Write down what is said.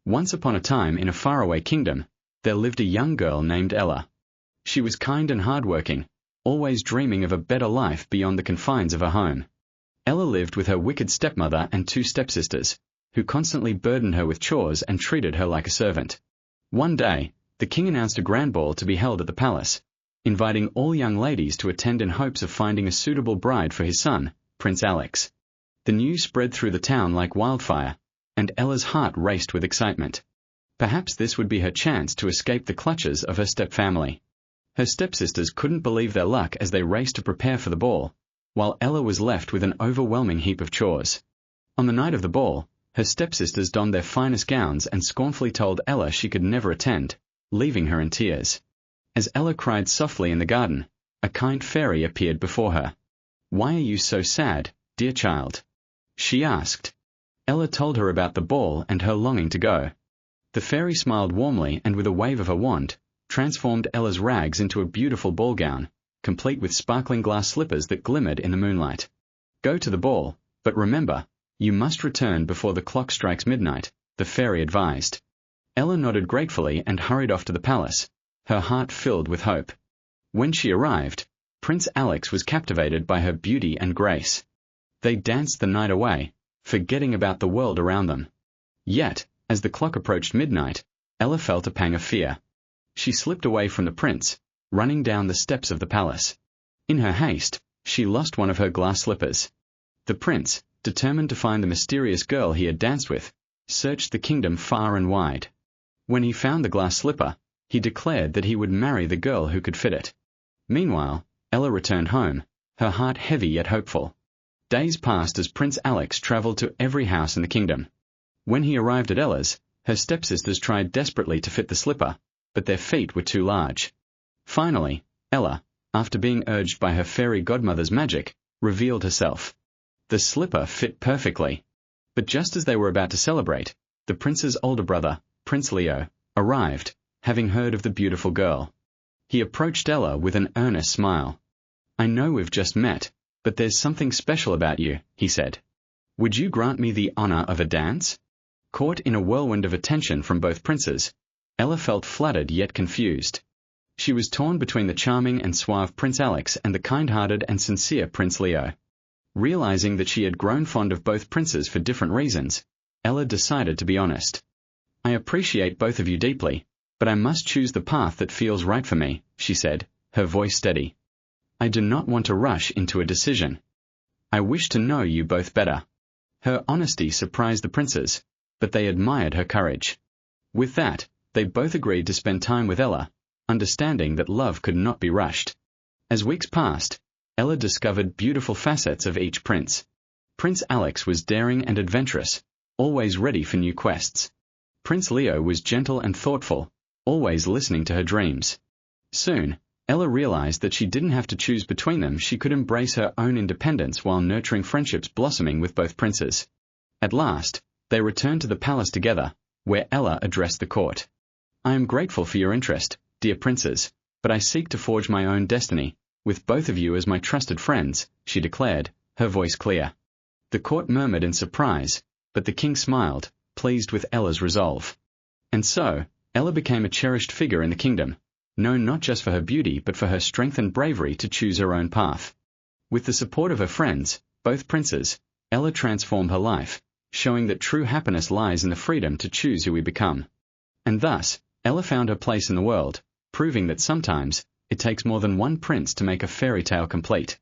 Once upon a time in a faraway kingdom, there lived a young girl named Ella. She was kind and hardworking, always dreaming of a better life beyond the confines of her home. Ella lived with her wicked stepmother and two stepsisters, who constantly burdened her with chores and treated her like a servant. One day, the king announced a grand ball to be held at the palace, inviting all young ladies to attend in hopes of finding a suitable bride for his son, Prince Alex. The news spread through the town like wildfire, and Ella's heart raced with excitement. Perhaps this would be her chance to escape the clutches of her stepfamily. Her stepsisters couldn't believe their luck as they raced to prepare for the ball, while Ella was left with an overwhelming heap of chores. On the night of the ball, her stepsisters donned their finest gowns and scornfully told Ella she could never attend, leaving her in tears. As Ella cried softly in the garden, a kind fairy appeared before her. "Why are you so sad, dear child?" she asked. Ella told her about the ball and her longing to go. The fairy smiled warmly and with a wave of her wand, transformed Ella's rags into a beautiful ball gown, complete with sparkling glass slippers that glimmered in the moonlight. "Go to the ball, but remember, you must return before the clock strikes midnight," the fairy advised. Ella nodded gratefully and hurried off to the palace, her heart filled with hope. When she arrived, Prince Alex was captivated by her beauty and grace. They danced the night away, forgetting about the world around them. Yet, as the clock approached midnight, Ella felt a pang of fear. She slipped away from the prince, running down the steps of the palace. In her haste, she lost one of her glass slippers. The prince, determined to find the mysterious girl he had danced with, searched the kingdom far and wide. When he found the glass slipper, he declared that he would marry the girl who could fit it. Meanwhile, Ella returned home, her heart heavy yet hopeful. Days passed as Prince Alex traveled to every house in the kingdom. When he arrived at Ella's, her stepsisters tried desperately to fit the slipper, but their feet were too large. Finally, Ella, after being urged by her fairy godmother's magic, revealed herself. The slipper fit perfectly. But just as they were about to celebrate, the prince's older brother, Prince Leo, arrived, having heard of the beautiful girl. He approached Ella with an earnest smile. "I know we've just met, but there's something special about you," he said. "Would you grant me the honor of a dance?" Caught in a whirlwind of attention from both princes, Ella felt flattered yet confused. She was torn between the charming and suave Prince Alex and the kind-hearted and sincere Prince Leo. Realizing that she had grown fond of both princes for different reasons, Ella decided to be honest. "I appreciate both of you deeply, but I must choose the path that feels right for me," she said, her voice steady. "I do not want to rush into a decision. I wish to know you both better." Her honesty surprised the princes, but they admired her courage. With that, they both agreed to spend time with Ella, understanding that love could not be rushed. As weeks passed, Ella discovered beautiful facets of each prince. Prince Alex was daring and adventurous, always ready for new quests. Prince Leo was gentle and thoughtful, always listening to her dreams. Soon, Ella realized that she didn't have to choose between them. She could embrace her own independence while nurturing friendships blossoming with both princes. At last, they returned to the palace together, where Ella addressed the court. "I am grateful for your interest, dear princes, but I seek to forge my own destiny, with both of you as my trusted friends," she declared, her voice clear. The court murmured in surprise, but the king smiled, pleased with Ella's resolve. And so, Ella became a cherished figure in the kingdom, known not just for her beauty but for her strength and bravery to choose her own path. With the support of her friends, both princes, Ella transformed her life, showing that true happiness lies in the freedom to choose who we become. And thus, Ella found her place in the world, proving that sometimes, it takes more than one prince to make a fairy tale complete.